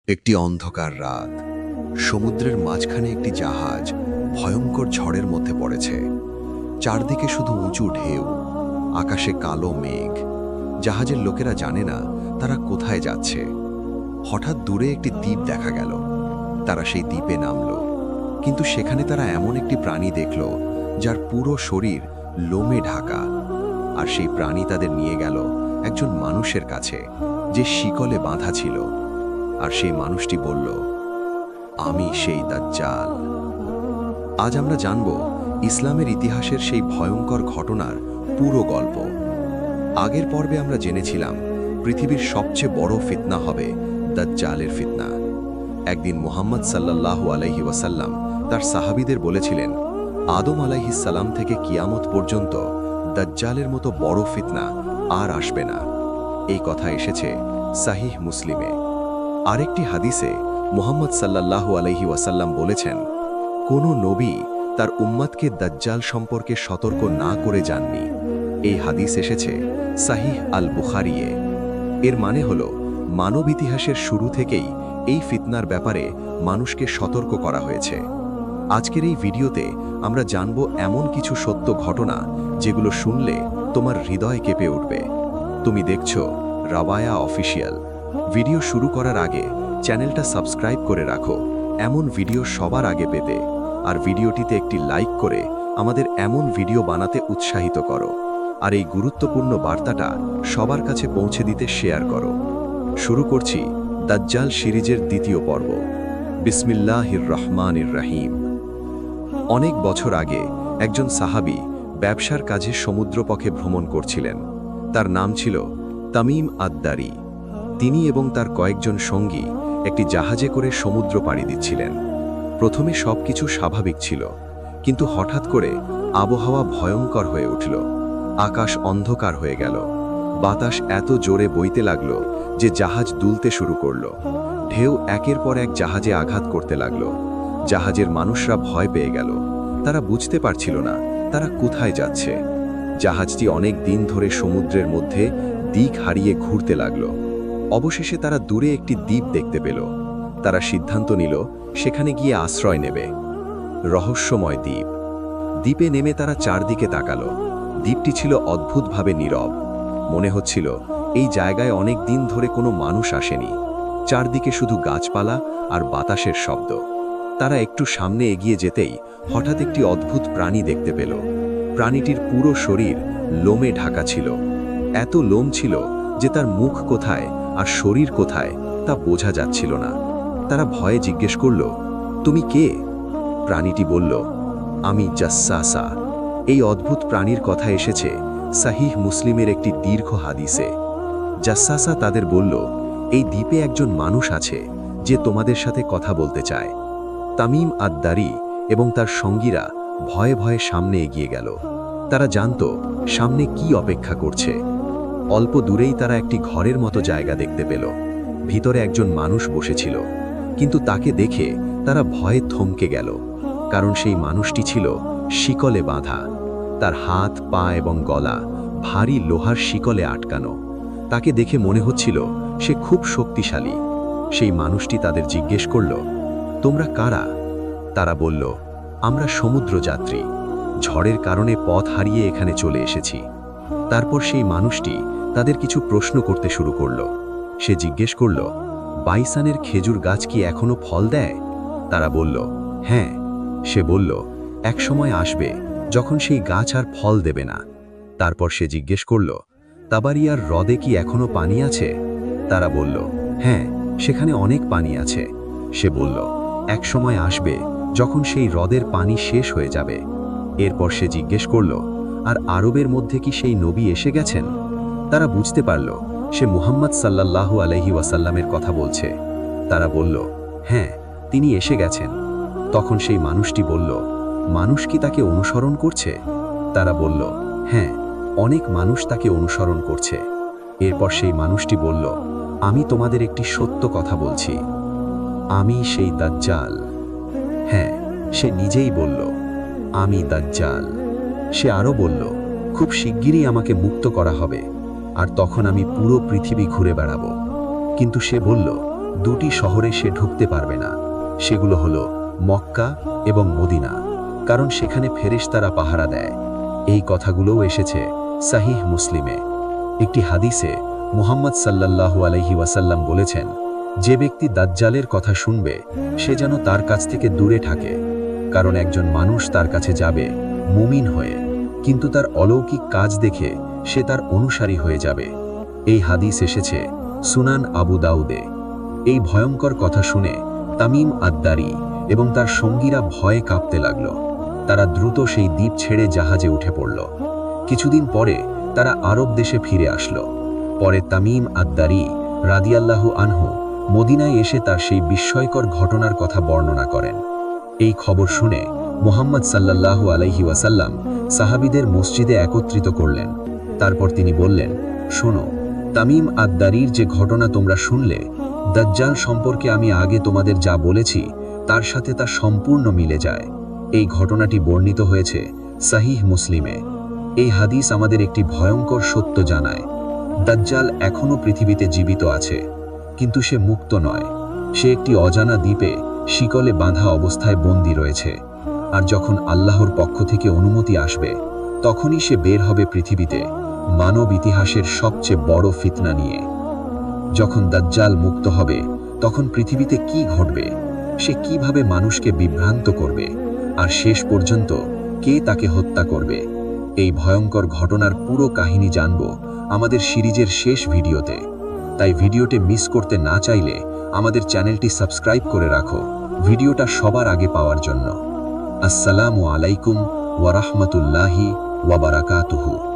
একটি অন্ধকার রাত। সমুদ্রের মাঝখানে একটি জাহাজ ভয়ঙ্কর ঝড়ের মধ্যে পড়েছে। চারদিকে শুধু উঁচু ঢেউ, আকাশে কালো মেঘ। জাহাজের লোকেরা জানে না তারা কোথায় যাচ্ছে। হঠাৎ দূরে একটি দ্বীপ দেখা গেল। তারা সেই দ্বীপে নামল, কিন্তু সেখানে তারা এমন একটি প্রাণী দেখল যার পুরো শরীর লোমে ঢাকা। আর সেই প্রাণী তাদের নিয়ে গেল একজন মানুষের কাছে, যে শিকলে বাঁধা ছিল। আর সেই মানুষটি বলল, আমি সেই দাজ্জাল। আজ আমরা জানব ইসলামের ইতিহাসের সেই ভয়ঙ্কর ঘটনার পুরো গল্প। আগের পর্বে আমরা জেনেছিলাম পৃথিবীর সবচেয়ে বড় ফিতনা হবে দাজ্জালের ফিতনা। একদিন মুহাম্মদ সাল্লাল্লাহু আলাইহি ওয়াসাল্লাম তার সাহাবীদের বলেছিলেন, আদম আলাইহিস সালাম থেকে কিয়ামত পর্যন্ত দাজ্জালের মতো বড় ফিতনা আর আসবে না। এই কথা এসেছে সাহিহ মুসলিমে। আরেকটি হাদিসে মুহাম্মদ সাল্লাল্লাহু আলাইহি ওয়াসাল্লাম বলেছেন, কোনো নবী তার উম্মতকে দাজ্জাল সম্পর্কে সতর্ক না করে যাননি। এই হাদিস এসেছে সাহিহ আল বুখারিয়ে। এর মানে হলো, মানব ইতিহাসের শুরু থেকেই এই ফিতনার ব্যাপারে মানুষকে সতর্ক করা হয়েছে। আজকের এই ভিডিওতে আমরা জানব এমন কিছু সত্য ঘটনা যেগুলো শুনলে তোমার হৃদয় কেঁপে উঠবে। তুমি দেখছো রাওয়ায়া অফিসিয়াল। ভিডিও শুরু করার আগে চ্যানেলটা সাবস্ক্রাইব করে রাখো এমন ভিডিও সবার আগে পেতে, আর ভিডিওটিতে একটি লাইক করে আমাদের এমন ভিডিও বানাতে উৎসাহিত করো। আর এই গুরুত্বপূর্ণ বার্তাটা সবার কাছে পৌঁছে দিতে শেয়ার করো। শুরু করছি দাজ্জাল সিরিজের দ্বিতীয় পর্ব। বিসমিল্লাহির রহমানির রহিম। অনেক বছর আগে একজন সাহাবী ব্যবসার কাজে সমুদ্রপথে ভ্রমণ করছিলেন। তার নাম ছিল তামিম আদ-দারি। তিনি এবং তার কয়েকজন সঙ্গী একটি জাহাজে করে সমুদ্র পাড়ি দিচ্ছিলেন। প্রথমে সবকিছু স্বাভাবিক ছিল, কিন্তু হঠাৎ করে আবহাওয়া ভয়ঙ্কর হয়ে উঠল। আকাশ অন্ধকার হয়ে গেল। বাতাস এত জোরে বইতে লাগল যে জাহাজ দুলতে শুরু করল। ঢেউ একের পর এক জাহাজে আঘাত করতে লাগল। জাহাজের মানুষরা ভয় পেয়ে গেল। তারা বুঝতে পারছিল না তারা কোথায় যাচ্ছে। জাহাজটি অনেক দিন ধরে সমুদ্রের মধ্যে দিক হারিয়ে ঘুরতে লাগল। অবশেষে তারা দূরে একটি দ্বীপ দেখতে পেল। তারা সিদ্ধান্ত নিল সেখানে গিয়ে আশ্রয় নেবে। রহস্যময় দ্বীপ। দ্বীপে নেমে তারা চারদিকে তাকালো। দ্বীপটি ছিল অদ্ভুতভাবে নীরব। মনে হচ্ছিল এই জায়গায় অনেক দিন ধরে কোনো মানুষ আসেনি। চারদিকে শুধু গাছপালা আর বাতাসের শব্দ। তারা একটু সামনে এগিয়ে যেতেই হঠাৎ একটি অদ্ভুত প্রাণী দেখতে পেল। প্রাণীটির পুরো শরীর লোমে ঢাকা ছিল। এত লোম ছিল যে তার মুখ কোথায় আর শরীর কোথায় তা বোঝা যাচ্ছিল না। তারা ভয়ে জিজ্ঞেস করল, তুমি কে? প্রাণীটি বলল, আমি জাসসাসা। এই অদ্ভুত প্রাণীর কথা এসেছে সাহিহ মুসলিমের একটি দীর্ঘ হাদিসে। জাসসাসা তাদের বলল, এই দ্বীপে একজন মানুষ আছে যে তোমাদের সাথে কথা বলতে চায়। তামিম আদ-দারি এবং তার সঙ্গীরা ভয়ে ভয়ে সামনে এগিয়ে গেল। তারা জানত সামনে কি অপেক্ষা করছে। অল্প দূরেই তারা একটি ঘরের মতো জায়গা দেখতে পেল। ভিতরে একজন মানুষ বসেছিল, কিন্তু তাকে দেখে তারা ভয়ে থমকে গেল, কারণ সেই মানুষটি ছিল শিকলে বাঁধা। তার হাত, পা এবং গলা ভারী লোহার শিকলে আটকানো। তাকে দেখে মনে হচ্ছিল সে খুব শক্তিশালী। সেই মানুষটি তাদের জিজ্ঞেস করল, তোমরা কারা? তারা বলল, আমরা সমুদ্রযাত্রী। ঝড়ের কারণে পথ হারিয়ে এখানে চলে এসেছি। তারপর সেই মানুষটি তাদের কিছু প্রশ্ন করতে শুরু করল। সে জিজ্ঞেস করল, বাইসানের খেজুর গাছ কি এখনো ফল দেয়? তারা বলল, হ্যাঁ। সে বলল, এক সময় আসবে যখন সেই গাছ আর ফল দেবে না। তারপর সে জিজ্ঞেস করল, তাবারিয়ার হ্রদে কি এখনো পানি আছে? তারা বলল, হ্যাঁ, সেখানে অনেক পানি আছে। সে বলল, এক সময় আসবে যখন সেই হ্রদের পানি শেষ হয়ে যাবে। এরপর সে জিজ্ঞেস করল, আর আরবের মধ্যে কি সেই নবী এসে গেছেন? তারা বুঝতে পারল সে মুহাম্মদ সাল্লাল্লাহু আলাইহি ওয়াসাল্লামের কথা বলছে। তারা বলল, হ্যাঁ, তিনি এসে গেছেন। তখন সেই মানুষটি বলল, মানুষ কি তাকে অনুসরণ করছে? তারা বলল, হ্যাঁ, অনেক মানুষ তাকে অনুসরণ করছে। এরপর সেই মানুষটি বলল, আমি তোমাদের একটি সত্য কথা বলছি, আমি সেই দাজ্জাল। হ্যাঁ, সে নিজেই বলল, আমি দাজ্জাল। সে আরও বলল, খুব শিগগিরই আমাকে মুক্ত করা হবে, আর তখন আমি পুরো পৃথিবী ঘুরে বেড়াবো। কিন্তু সে বলল, দুটি শহরে সে ঢুকতে পারবে না। সেগুলো হলো মক্কা এবং মদিনা, কারণ সেখানে ফেরেশতারা পাহারা দেয়। এই কথাগুলোও এসেছে সাহিহ মুসলিমে। একটি হাদিসে মুহাম্মদ সাল্লাল্লাহু আলাইহি ওয়াসাল্লাম বলেছেন, যে ব্যক্তি দাজ্জালের কথা শুনবে সে যেন তার কাছ থেকে দূরে থাকে, কারণ একজন মানুষ তার কাছে যাবে মুমিন হয়ে, কিন্তু তার অলৌকিক কাজ দেখে সে তার অনুসারী হয়ে যাবে। এই হাদিস এসেছে সুনান আবু দাউদে। এই ভয়ঙ্কর কথা শুনে তামিম আদ-দারি এবং তার সঙ্গীরা ভয়ে কাঁপতে লাগল। তারা দ্রুত সেই দ্বীপ ছেড়ে জাহাজে উঠে পড়ল। কিছুদিন পরে তারা আরব দেশে ফিরে আসলো। পরে তামিম আদ-দারি রাদিয়াল্লাহু আনহু মদিনায় এসে তার সেই বিস্ময়কর ঘটনার কথা বর্ণনা করেন। এই খবর শুনে মুহাম্মদ সাল্লাল্লাহু আলাইহি ওয়াসাল্লাম সাহাবীদের মসজিদে একত্রিত করলেন। তারপর তিনি বললেন, শোনো, তামিম আদ-দারির যে ঘটনা তোমরা শুনলে, দাজ্জাল সম্পর্কে আমি আগে তোমাদের যা বলেছি তার সাথে তা সম্পূর্ণ মিলে যায়। এই ঘটনাটি বর্ণিত হয়েছে সাহিহ মুসলিমে। এই হাদিস আমাদের একটি ভয়ঙ্কর সত্য জানায়। দাজ্জাল এখনও পৃথিবীতে জীবিত আছে, কিন্তু সে মুক্ত নয়। সে একটি অজানা দ্বীপে শিকলে বাঁধা অবস্থায় বন্দী রয়েছে। আর যখন আল্লাহর পক্ষ থেকে অনুমতি আসবে, তখনই সে বের হবে পৃথিবীতে মানব ইতিহাসের সবচেয়ে বড় ফিতনা নিয়ে। যখন দাজ্জাল মুক্ত হবে, তখন পৃথিবীতে কি ঘটবে, সে কিভাবে মানুষকে বিভ্রান্ত করবে, আর শেষ পর্যন্ত কে তাকে হত্যা করবে, এই ভয়ঙ্কর ঘটনার পুরো কাহিনী জানব আমাদের সিরিজের শেষ ভিডিওতে। তাই ভিডিওটি মিস করতে না চাইলে আমাদের চ্যানেলটি সাবস্ক্রাইব করে রাখো ভিডিওটা সবার আগে পাওয়ার জন্য। আসসালামু আলাইকুম ওয়া রাহমাতুল্লাহি ওয়া বারাকাতুহু।